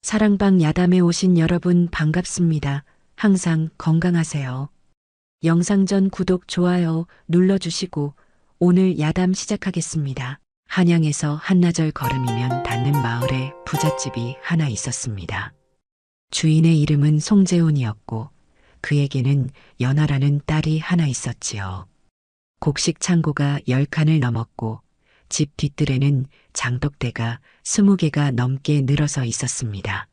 사랑방 야담에 오신 여러분 반갑습니다. 항상 건강하세요. 영상 전 구독, 좋아요 눌러주시고 오늘 야담 시작하겠습니다. 한양에서 한나절 걸음이면 닿는 마을에 부잣집이 하나 있었습니다. 주인의 이름은 송재훈이었고 그에게는 연아라는 딸이 하나 있었지요. 곡식 창고가 10칸을 넘었고 집 뒷뜰에는 장독대가 20개가 넘게 늘어서 있었습니다.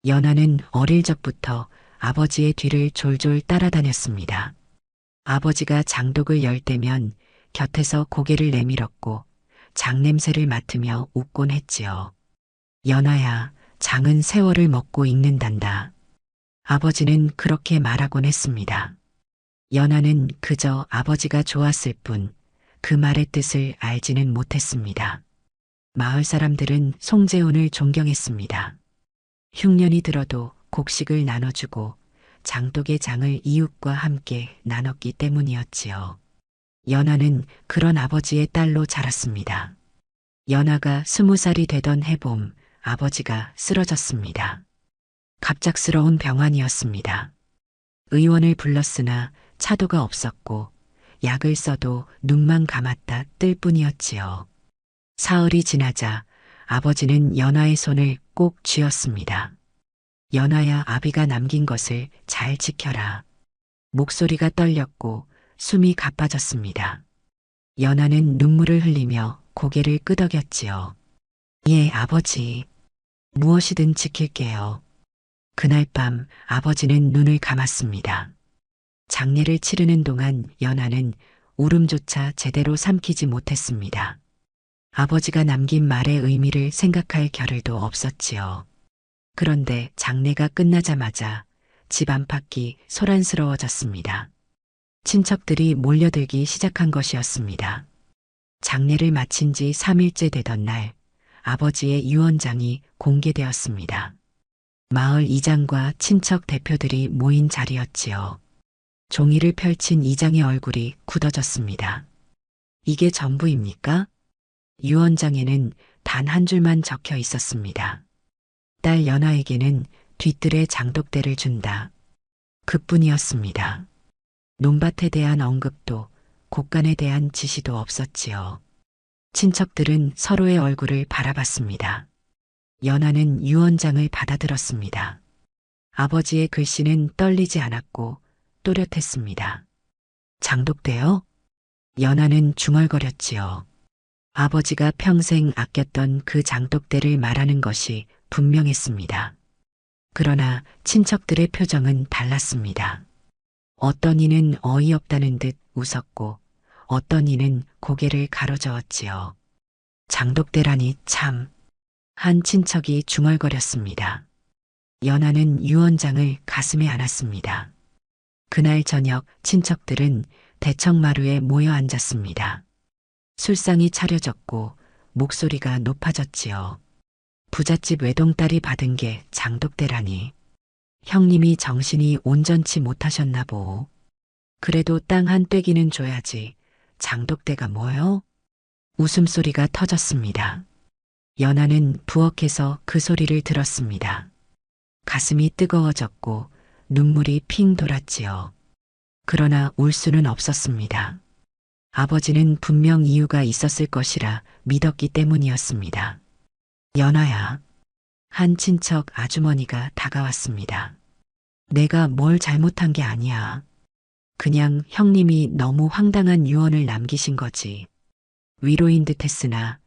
연아는 어릴 적부터 아버지의 뒤를 졸졸 따라다녔습니다. 아버지가 장독을 열 때면 곁에서 고개를 내밀었고 장냄새를 맡으며 웃곤 했지요. 연아야, 장은 세월을 먹고 익는단다. 아버지는 그렇게 말하곤 했습니다. 연아는 그저 아버지가 좋았을 뿐 그 말의 뜻을 알지는 못했습니다. 마을 사람들은 송재훈을 존경했습니다. 흉년이 들어도 곡식을 나눠주고 장독의 장을 이웃과 함께 나눴기 때문이었지요. 연아는 그런 아버지의 딸로 자랐습니다. 연아가 20살이 되던 해봄 아버지가 쓰러졌습니다. 갑작스러운 병환이었습니다. 의원을 불렀으나 차도가 없었고 약을 써도 눈만 감았다 뜰 뿐이었지요. 사흘이 지나자 아버지는 연아의 손을 꼭 쥐었습니다. 연아야, 아비가 남긴 것을 잘 지켜라. 목소리가 떨렸고 숨이 가빠졌습니다. 연아는 눈물을 흘리며 고개를 끄덕였지요. 예, 아버지. 무엇이든 지킬게요. 그날 밤 아버지는 눈을 감았습니다. 장례를 치르는 동안 연아는 울음조차 제대로 삼키지 못했습니다. 아버지가 남긴 말의 의미를 생각할 겨를도 없었지요. 그런데 장례가 끝나자마자 집 안팎이 소란스러워졌습니다. 친척들이 몰려들기 시작한 것이었습니다. 장례를 마친 지 3일째 되던 날 아버지의 유언장이 공개되었습니다. 마을 이장과 친척 대표들이 모인 자리였지요. 종이를 펼친 이장의 얼굴이 굳어졌습니다. 이게 전부입니까? 유언장에는 단 한 줄만 적혀 있었습니다. 딸 연아에게는 뒷뜰에 장독대를 준다. 그뿐이었습니다. 논밭에 대한 언급도 곡간에 대한 지시도 없었지요. 친척들은 서로의 얼굴을 바라봤습니다. 연아는 유언장을 받아들었습니다. 아버지의 글씨는 떨리지 않았고 또렷했습니다. 장독대요? 연아는 중얼거렸지요. 아버지가 평생 아꼈던 그 장독대를 말하는 것이 분명했습니다. 그러나 친척들의 표정은 달랐습니다. 어떤 이는 어이없다는 듯 웃었고 어떤 이는 고개를 가로저었지요. 장독대라니 참. 한 친척이 중얼거렸습니다. 연아는 유언장을 가슴에 안았습니다. 그날 저녁 친척들은 대청마루에 모여 앉았습니다. 술상이 차려졌고 목소리가 높아졌지요. 부잣집 외동딸이 받은 게 장독대라니. 형님이 정신이 온전치 못하셨나 보. 그래도 땅 한 떼기는 줘야지. 장독대가 뭐요? 웃음소리가 터졌습니다. 연아는 부엌에서 그 소리를 들었습니다. 가슴이 뜨거워졌고 눈물이 핑 돌았지요. 그러나 울 수는 없었습니다. 아버지는 분명 이유가 있었을 것이라 믿었기 때문이었습니다. 연아야. 한 친척 아주머니가 다가왔습니다. 내가 뭘 잘못한 게 아니야. 그냥 형님이 너무 황당한 유언을 남기신 거지. 위로인 듯 했으나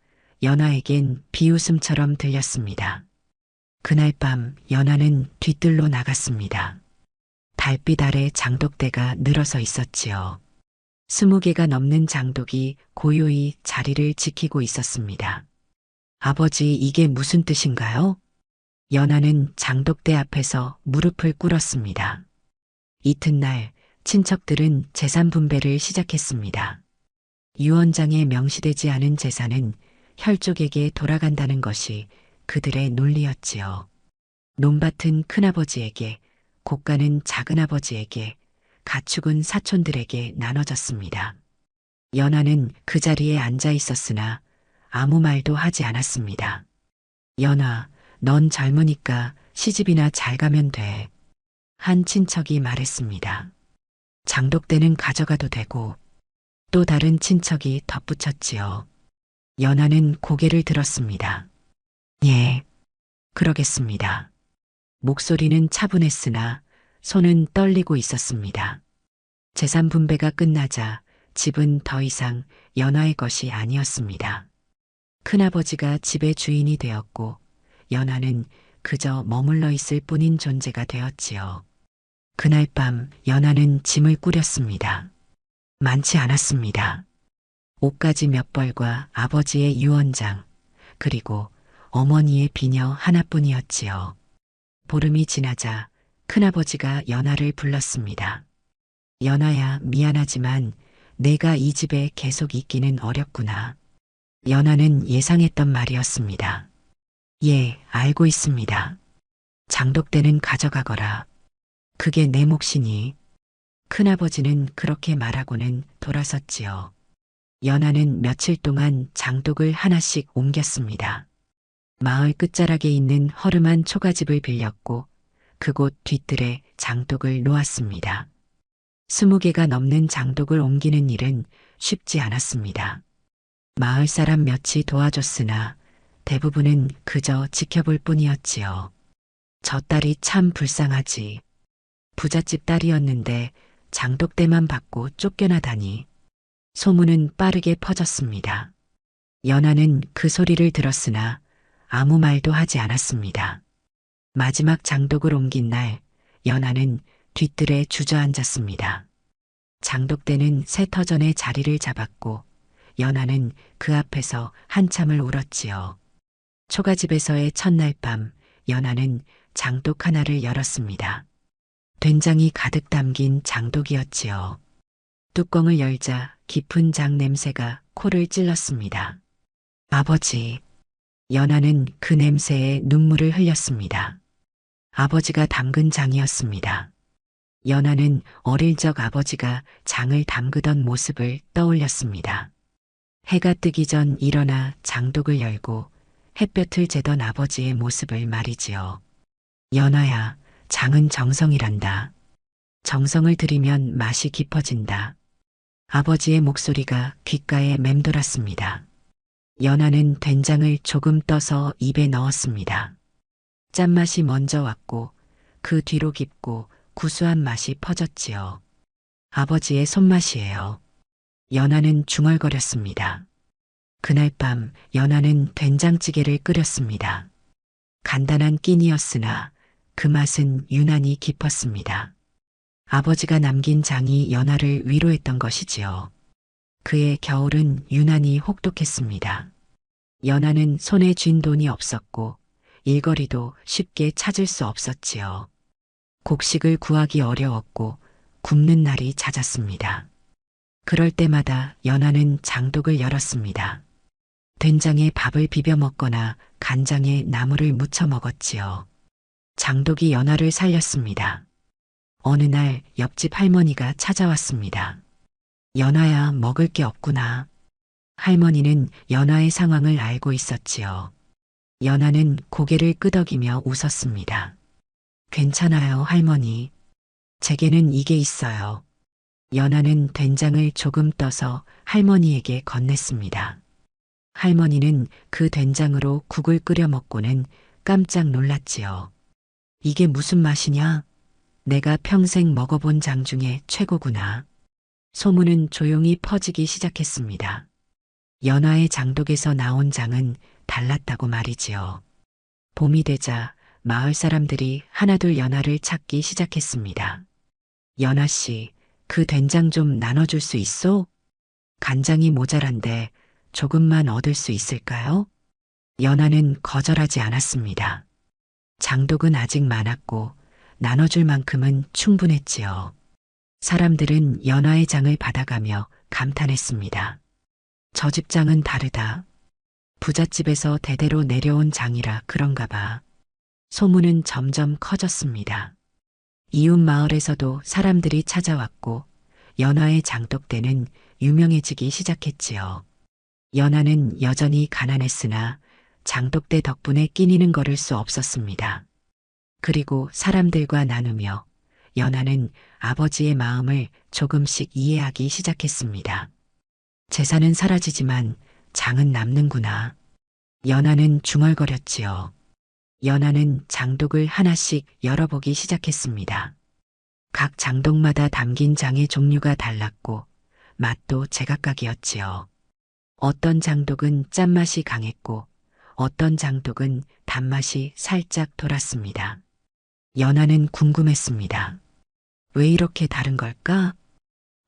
연아에겐 비웃음처럼 들렸습니다. 그날 밤 연아는 뒷뜰로 나갔습니다. 달빛 아래 장독대가 늘어서 있었지요. 20개가 넘는 장독이 고요히 자리를 지키고 있었습니다. 아버지, 이게 무슨 뜻인가요? 연아는 장독대 앞에서 무릎을 꿇었습니다. 이튿날 친척들은 재산 분배를 시작했습니다. 유언장에 명시되지 않은 재산은 혈족에게 돌아간다는 것이 그들의 논리였지요. 논밭은 큰아버지에게, 곡간은 작은아버지에게, 가축은 사촌들에게 나눠졌습니다. 연아는 그 자리에 앉아 있었으나 아무 말도 하지 않았습니다. 연아, 넌 젊으니까 시집이나 잘 가면 돼. 한 친척이 말했습니다. 장독대는 가져가도 되고 또 다른 친척이 덧붙였지요. 연하는 고개를 들었습니다. 예, 그러겠습니다. 목소리는 차분했으나 손은 떨리고 있었습니다. 재산 분배가 끝나자 집은 더 이상 연하의 것이 아니었습니다. 큰아버지가 집의 주인이 되었고 연하는 그저 머물러 있을 뿐인 존재가 되었지요. 그날 밤 연하는 짐을 꾸렸습니다. 많지 않았습니다. 옷가지 몇 벌과 아버지의 유언장, 그리고 어머니의 비녀 하나뿐이었지요. 보름이 지나자 큰아버지가 연하를 불렀습니다. 연하야, 미안하지만 내가 이 집에 계속 있기는 어렵구나. 연하는 예상했던 말이었습니다. 예, 알고 있습니다. 장독대는 가져가거라. 그게 내 몫이니. 큰아버지는 그렇게 말하고는 돌아섰지요. 연하는 며칠 동안 장독을 하나씩 옮겼습니다. 마을 끝자락에 있는 허름한 초가집을 빌렸고 그곳 뒤뜰에 장독을 놓았습니다. 20개가 넘는 장독을 옮기는 일은 쉽지 않았습니다. 마을 사람 몇이 도와줬으나 대부분은 그저 지켜볼 뿐이었지요. 저 딸이 참 불쌍하지. 부잣집 딸이었는데 장독대만 받고 쫓겨나다니. 소문은 빠르게 퍼졌습니다. 연하는 그 소리를 들었으나 아무 말도 하지 않았습니다. 마지막 장독을 옮긴 날 연하는 뒤뜰에 주저앉았습니다. 장독대는 새 터전에 자리를 잡았고 연하는 그 앞에서 한참을 울었지요. 초가집에서의 첫날 밤 연하는 장독 하나를 열었습니다. 된장이 가득 담긴 장독이었지요. 뚜껑을 열자 깊은 장 냄새가 코를 찔렀습니다. 아버지. 연하는 그 냄새에 눈물을 흘렸습니다. 아버지가 담근 장이었습니다. 연하는 어릴 적 아버지가 장을 담그던 모습을 떠올렸습니다. 해가 뜨기 전 일어나 장독을 열고 햇볕을 쬐던 아버지의 모습을 말이지요. 연하야, 장은 정성이란다. 정성을 들이면 맛이 깊어진다. 아버지의 목소리가 귓가에 맴돌았습니다. 연하는 된장을 조금 떠서 입에 넣었습니다. 짠맛이 먼저 왔고 그 뒤로 깊고 구수한 맛이 퍼졌지요. 아버지의 손맛이에요. 연하는 중얼거렸습니다. 그날 밤 연하는 된장찌개를 끓였습니다. 간단한 끼니였으나 그 맛은 유난히 깊었습니다. 아버지가 남긴 장이 연하를 위로했던 것이지요. 그의 겨울은 유난히 혹독했습니다. 연하는 손에 쥔 돈이 없었고 일거리도 쉽게 찾을 수 없었지요. 곡식을 구하기 어려웠고 굶는 날이 잦았습니다. 그럴 때마다 연하는 장독을 열었습니다. 된장에 밥을 비벼 먹거나 간장에 나물을 무쳐 먹었지요. 장독이 연하를 살렸습니다. 어느 날 옆집 할머니가 찾아왔습니다. 연하야, 먹을 게 없구나. 할머니는 연하의 상황을 알고 있었지요. 연하는 고개를 끄덕이며 웃었습니다. 괜찮아요, 할머니. 제게는 이게 있어요. 연하는 된장을 조금 떠서 할머니에게 건넸습니다. 할머니는 그 된장으로 국을 끓여 먹고는 깜짝 놀랐지요. 이게 무슨 맛이냐? 내가 평생 먹어본 장 중에 최고구나. 소문은 조용히 퍼지기 시작했습니다. 연하의 장독에서 나온 장은 달랐다고 말이지요. 봄이 되자 마을 사람들이 하나둘 연하를 찾기 시작했습니다. 연하 씨, 그 된장 좀 나눠줄 수 있어? 간장이 모자란데 조금만 얻을 수 있을까요? 연하는 거절하지 않았습니다. 장독은 아직 많았고 나눠줄 만큼은 충분했지요. 사람들은 연하의 장을 받아가며 감탄했습니다. 저 집 장은 다르다. 부잣집에서 대대로 내려온 장이라 그런가 봐. 소문은 점점 커졌습니다. 이웃 마을에서도 사람들이 찾아왔고 연하의 장독대는 유명해지기 시작했지요. 연하는 여전히 가난했으나 장독대 덕분에 끼니는 거를 수 없었습니다. 그리고 사람들과 나누며 연하는 아버지의 마음을 조금씩 이해하기 시작했습니다. 재산은 사라지지만 장은 남는구나. 연하는 중얼거렸지요. 연하는 장독을 하나씩 열어보기 시작했습니다. 각 장독마다 담긴 장의 종류가 달랐고 맛도 제각각이었지요. 어떤 장독은 짠맛이 강했고 어떤 장독은 단맛이 살짝 돌았습니다. 연하는 궁금했습니다. 왜 이렇게 다른 걸까?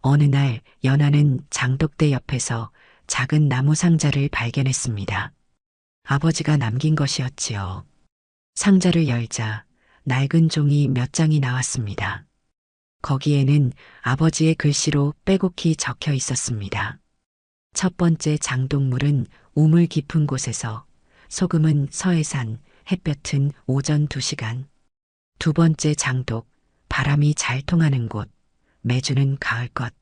어느 날 연하는 장독대 옆에서 작은 나무 상자를 발견했습니다. 아버지가 남긴 것이었지요. 상자를 열자 낡은 종이 몇 장이 나왔습니다. 거기에는 아버지의 글씨로 빼곡히 적혀 있었습니다. 첫 번째 장독물은 우물 깊은 곳에서, 소금은 서해산, 햇볕은 오전 2시간. 두 번째 장독, 바람이 잘 통하는 곳, 매주는 가을것.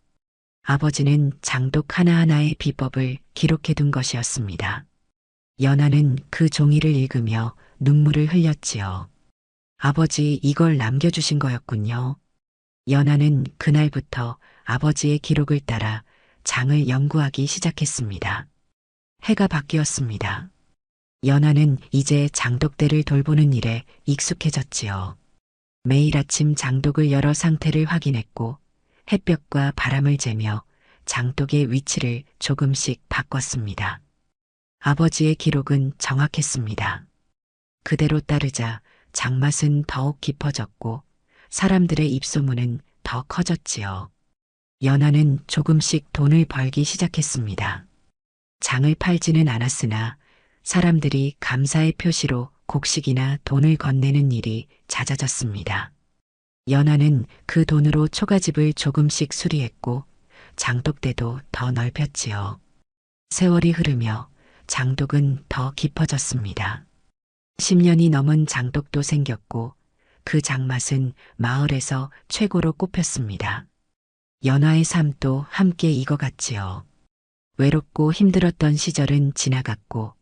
아버지는 장독 하나하나의 비법을 기록해둔 것이었습니다. 연하는 그 종이를 읽으며 눈물을 흘렸지요. 아버지 이걸 남겨주신 거였군요. 연하는 그날부터 아버지의 기록을 따라 장을 연구하기 시작했습니다. 해가 바뀌었습니다. 연하는 이제 장독대를 돌보는 일에 익숙해졌지요. 매일 아침 장독을 열어 상태를 확인했고 햇볕과 바람을 재며 장독의 위치를 조금씩 바꿨습니다. 아버지의 기록은 정확했습니다. 그대로 따르자 장맛은 더욱 깊어졌고 사람들의 입소문은 더 커졌지요. 연하는 조금씩 돈을 벌기 시작했습니다. 장을 팔지는 않았으나 사람들이 감사의 표시로 곡식이나 돈을 건네는 일이 잦아졌습니다. 연하는 그 돈으로 초가집을 조금씩 수리했고 장독대도 더 넓혔지요. 세월이 흐르며 장독은 더 깊어졌습니다. 10년이 넘은 장독도 생겼고 그 장맛은 마을에서 최고로 꼽혔습니다. 연하의 삶도 함께 익어갔지요. 외롭고 힘들었던 시절은 지나갔고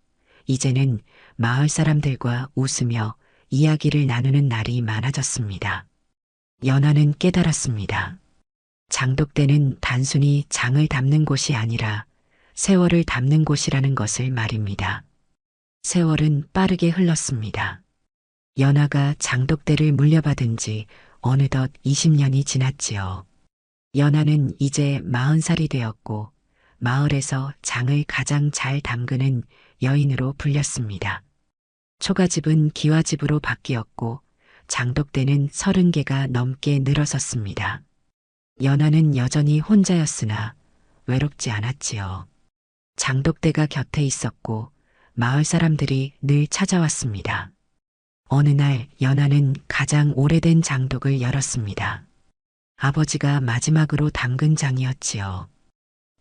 이제는 마을 사람들과 웃으며 이야기를 나누는 날이 많아졌습니다. 연하는 깨달았습니다. 장독대는 단순히 장을 담는 곳이 아니라 세월을 담는 곳이라는 것을 말입니다. 세월은 빠르게 흘렀습니다. 연하가 장독대를 물려받은 지 어느덧 20년이 지났지요. 연하는 이제 40살이 되었고 마을에서 장을 가장 잘 담그는 여인으로 불렸습니다. 초가집은 기와집으로 바뀌었고 장독대는 30개가 넘게 늘어섰습니다. 연하는 여전히 혼자였으나 외롭지 않았지요. 장독대가 곁에 있었고 마을 사람들이 늘 찾아왔습니다. 어느 날 연하는 가장 오래된 장독을 열었습니다. 아버지가 마지막으로 담근 장이었지요.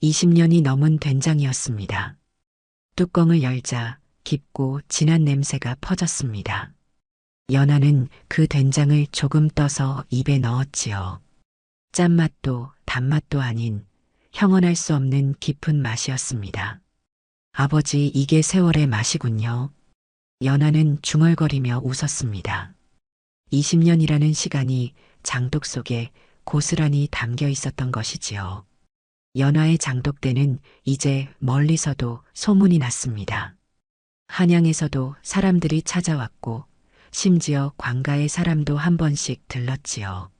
20년이 넘은 된장이었습니다. 뚜껑을 열자 깊고 진한 냄새가 퍼졌습니다. 연하는 그 된장을 조금 떠서 입에 넣었지요. 짠맛도 단맛도 아닌 형언할 수 없는 깊은 맛이었습니다. 아버지, 이게 세월의 맛이군요. 연하는 중얼거리며 웃었습니다. 20년이라는 시간이 장독 속에 고스란히 담겨 있었던 것이지요. 연하의 장독대는 이제 멀리서도 소문이 났습니다. 한양에서도 사람들이 찾아왔고 심지어 관가의 사람도 한 번씩 들렀지요.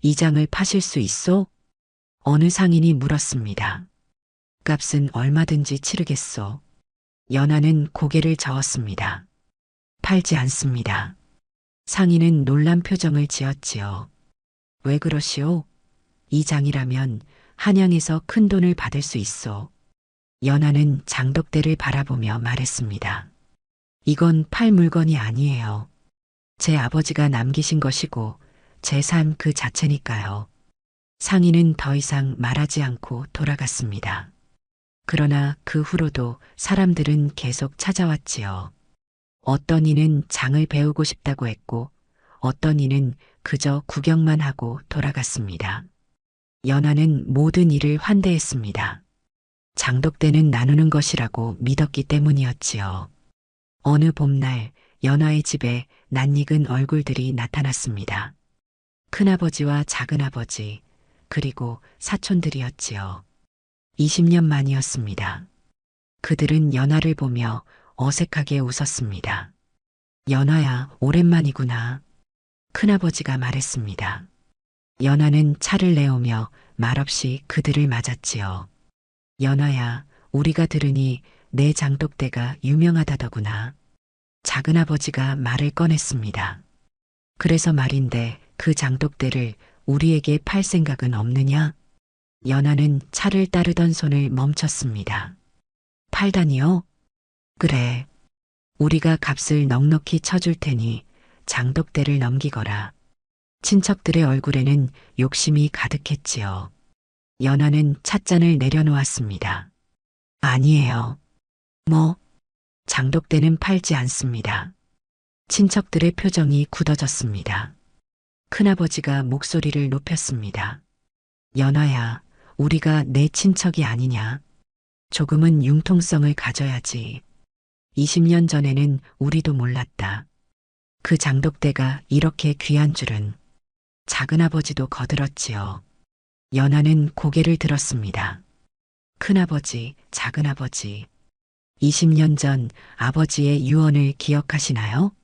이 장을 파실 수 있소? 어느 상인이 물었습니다. 값은 얼마든지 치르겠소. 연하는 고개를 저었습니다. 팔지 않습니다. 상인은 놀란 표정을 지었지요. 왜 그러시오? 이 장이라면 한양에서 큰 돈을 받을 수 있소. 연하는 장독대를 바라보며 말했습니다. 이건 팔 물건이 아니에요. 제 아버지가 남기신 것이고 제 삶 그 자체니까요. 상인은 더 이상 말하지 않고 돌아갔습니다. 그러나 그 후로도 사람들은 계속 찾아왔지요. 어떤 이는 장을 배우고 싶다고 했고 어떤 이는 그저 구경만 하고 돌아갔습니다. 연하는 모든 일을 환대했습니다. 장독대는 나누는 것이라고 믿었기 때문이었지요. 어느 봄날 연화의 집에 낯익은 얼굴들이 나타났습니다. 큰아버지와 작은아버지, 그리고 사촌들이었지요. 20년 만이었습니다. 그들은 연화를 보며 어색하게 웃었습니다. 연화야, 오랜만이구나. 큰아버지가 말했습니다. 연화는 차를 내오며 말없이 그들을 맞았지요. 연화야, 우리가 들으니 내 장독대가 유명하다더구나. 작은아버지가 말을 꺼냈습니다. 그래서 말인데 그 장독대를 우리에게 팔 생각은 없느냐? 연하는 차를 따르던 손을 멈췄습니다. 팔다니요? 그래. 우리가 값을 넉넉히 쳐줄 테니 장독대를 넘기거라. 친척들의 얼굴에는 욕심이 가득했지요. 연하는 찻잔을 내려놓았습니다. 아니에요. 뭐? 장독대는 팔지 않습니다. 친척들의 표정이 굳어졌습니다. 큰아버지가 목소리를 높였습니다. 연화야, 우리가 내 친척이 아니냐? 조금은 융통성을 가져야지. 20년 전에는 우리도 몰랐다. 그 장독대가 이렇게 귀한 줄은. 작은아버지도 거들었지요. 연하는 고개를 들었습니다. 큰아버지, 작은아버지. 20년 전 아버지의 유언을 기억하시나요?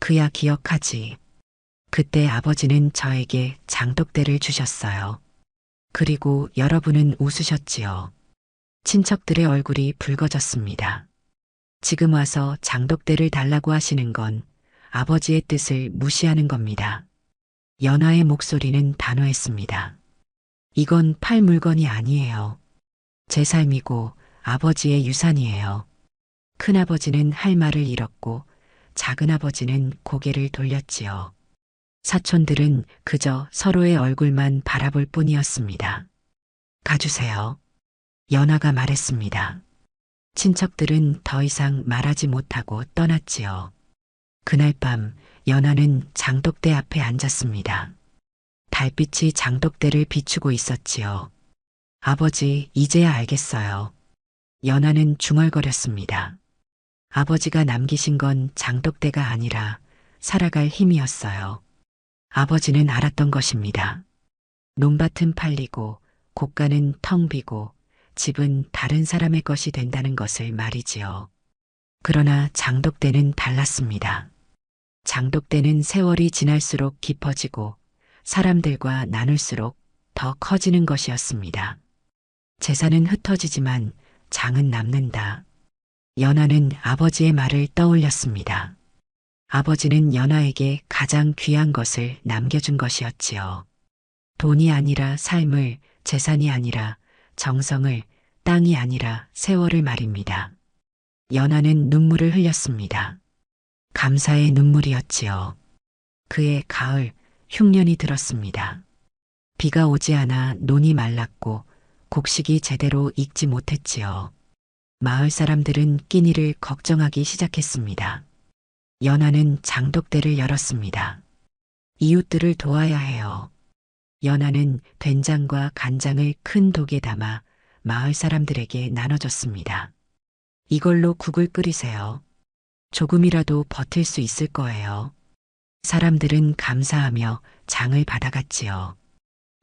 그야 기억하지. 그때 아버지는 저에게 장독대를 주셨어요. 그리고 여러분은 웃으셨지요. 친척들의 얼굴이 붉어졌습니다. 지금 와서 장독대를 달라고 하시는 건 아버지의 뜻을 무시하는 겁니다. 연하의 목소리는 단호했습니다. 이건 팔 물건이 아니에요. 제 삶이고 아버지의 유산이에요. 큰아버지는 할 말을 잃었고 작은아버지는 고개를 돌렸지요. 사촌들은 그저 서로의 얼굴만 바라볼 뿐이었습니다. 가주세요. 연하가 말했습니다. 친척들은 더 이상 말하지 못하고 떠났지요. 그날 밤 연하는 장독대 앞에 앉았습니다. 달빛이 장독대를 비추고 있었지요. 아버지, 이제야 알겠어요. 연하는 중얼거렸습니다. 아버지가 남기신 건 장독대가 아니라 살아갈 힘이었어요. 아버지는 알았던 것입니다. 논밭은 팔리고 곳간은 텅 비고 집은 다른 사람의 것이 된다는 것을 말이지요. 그러나 장독대는 달랐습니다. 장독대는 세월이 지날수록 깊어지고 사람들과 나눌수록 더 커지는 것이었습니다. 재산은 흩어지지만 장은 남는다. 연하는 아버지의 말을 떠올렸습니다. 아버지는 연하에게 가장 귀한 것을 남겨준 것이었지요. 돈이 아니라 삶을, 재산이 아니라 정성을, 땅이 아니라 세월을 말입니다. 연하는 눈물을 흘렸습니다. 감사의 눈물이었지요. 그의 가을, 흉년이 들었습니다. 비가 오지 않아 논이 말랐고 곡식이 제대로 익지 못했지요. 마을 사람들은 끼니를 걱정하기 시작했습니다. 연하는 장독대를 열었습니다. 이웃들을 도와야 해요. 연하는 된장과 간장을 큰 독에 담아 마을 사람들에게 나눠줬습니다. 이걸로 국을 끓이세요. 조금이라도 버틸 수 있을 거예요. 사람들은 감사하며 장을 받아갔지요.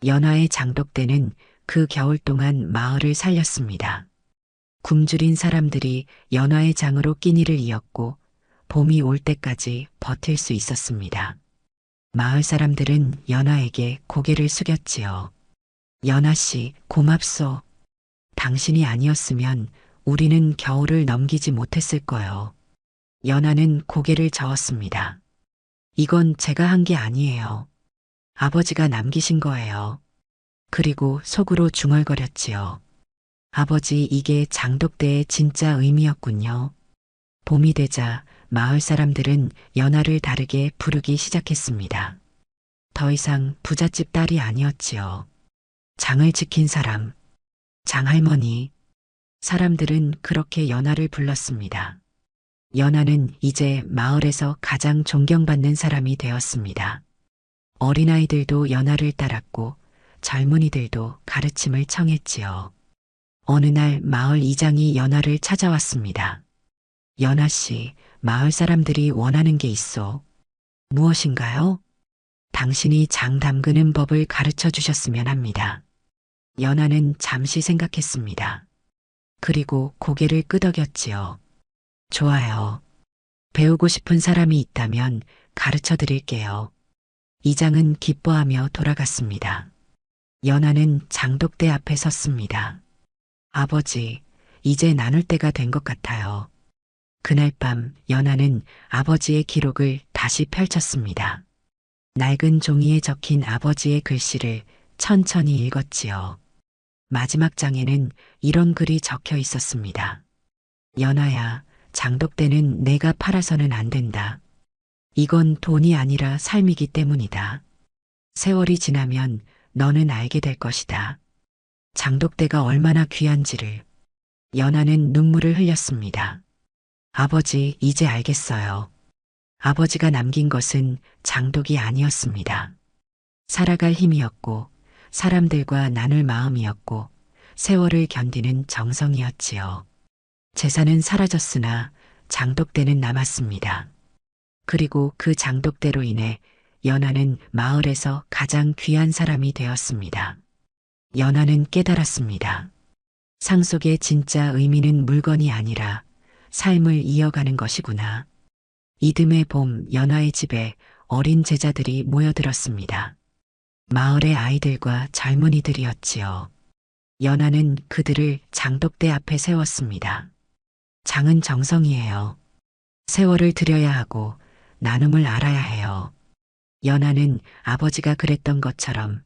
연하의 장독대는 그 겨울 동안 마을을 살렸습니다. 굶주린 사람들이 연하의 장으로 끼니를 이었고 봄이 올 때까지 버틸 수 있었습니다. 마을 사람들은 연하에게 고개를 숙였지요. 연하 씨, 고맙소. 당신이 아니었으면 우리는 겨울을 넘기지 못했을 거요. 연하는 고개를 저었습니다. 이건 제가 한 게 아니에요. 아버지가 남기신 거예요. 그리고 속으로 중얼거렸지요. 아버지, 이게 장독대의 진짜 의미였군요. 봄이 되자 마을 사람들은 연하를 다르게 부르기 시작했습니다. 더 이상 부잣집 딸이 아니었지요. 장을 지킨 사람, 장할머니. 사람들은 그렇게 연하를 불렀습니다. 연하는 이제 마을에서 가장 존경받는 사람이 되었습니다. 어린아이들도 연하를 따랐고 젊은이들도 가르침을 청했지요. 어느 날 마을 이장이 연하를 찾아왔습니다. 연아 씨, 마을 사람들이 원하는 게 있어. 무엇인가요? 당신이 장 담그는 법을 가르쳐 주셨으면 합니다. 연아는 잠시 생각했습니다. 그리고 고개를 끄덕였지요. 좋아요. 배우고 싶은 사람이 있다면 가르쳐 드릴게요. 이장은 기뻐하며 돌아갔습니다. 연아는 장독대 앞에 섰습니다. 아버지, 이제 나눌 때가 된 것 같아요. 그날 밤 연아는 아버지의 기록을 다시 펼쳤습니다. 낡은 종이에 적힌 아버지의 글씨를 천천히 읽었지요. 마지막 장에는 이런 글이 적혀 있었습니다. 연아야, 장독대는 내가 팔아서는 안 된다. 이건 돈이 아니라 삶이기 때문이다. 세월이 지나면 너는 알게 될 것이다. 장독대가 얼마나 귀한지를. 연아는 눈물을 흘렸습니다. 아버지, 이제 알겠어요. 아버지가 남긴 것은 장독이 아니었습니다. 살아갈 힘이었고, 사람들과 나눌 마음이었고, 세월을 견디는 정성이었지요. 재산은 사라졌으나 장독대는 남았습니다. 그리고 그 장독대로 인해 연아는 마을에서 가장 귀한 사람이 되었습니다. 연아는 깨달았습니다. 상속의 진짜 의미는 물건이 아니라 삶을 이어가는 것이구나. 이듬해 봄 연아의 집에 어린 제자들이 모여들었습니다. 마을의 아이들과 젊은이들이었지요. 연아는 그들을 장독대 앞에 세웠습니다. 장은 정성이에요. 세월을 들여야 하고 나눔을 알아야 해요. 연아는 아버지가 그랬던 것처럼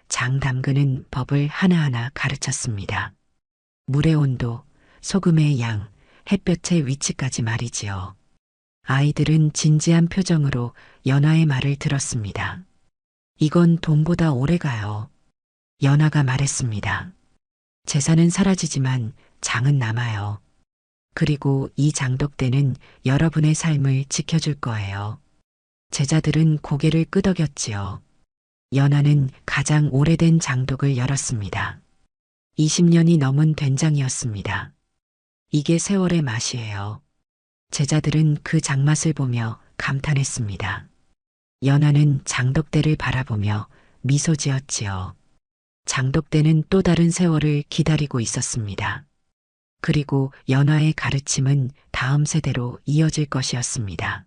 장 담그는 법을 하나하나 가르쳤습니다. 물의 온도, 소금의 양, 햇볕의 위치까지 말이지요. 아이들은 진지한 표정으로 연아의 말을 들었습니다. 이건 돈보다 오래가요. 연아가 말했습니다. 재산은 사라지지만 장은 남아요. 그리고 이 장독대는 여러분의 삶을 지켜줄 거예요. 제자들은 고개를 끄덕였지요. 연아는 가장 오래된 장독을 열었습니다. 20년이 넘은 된장이었습니다. 이게 세월의 맛이에요. 제자들은 그 장맛을 보며 감탄했습니다. 연아는 장독대를 바라보며 미소 지었지요. 장독대는 또 다른 세월을 기다리고 있었습니다. 그리고 연아의 가르침은 다음 세대로 이어질 것이었습니다.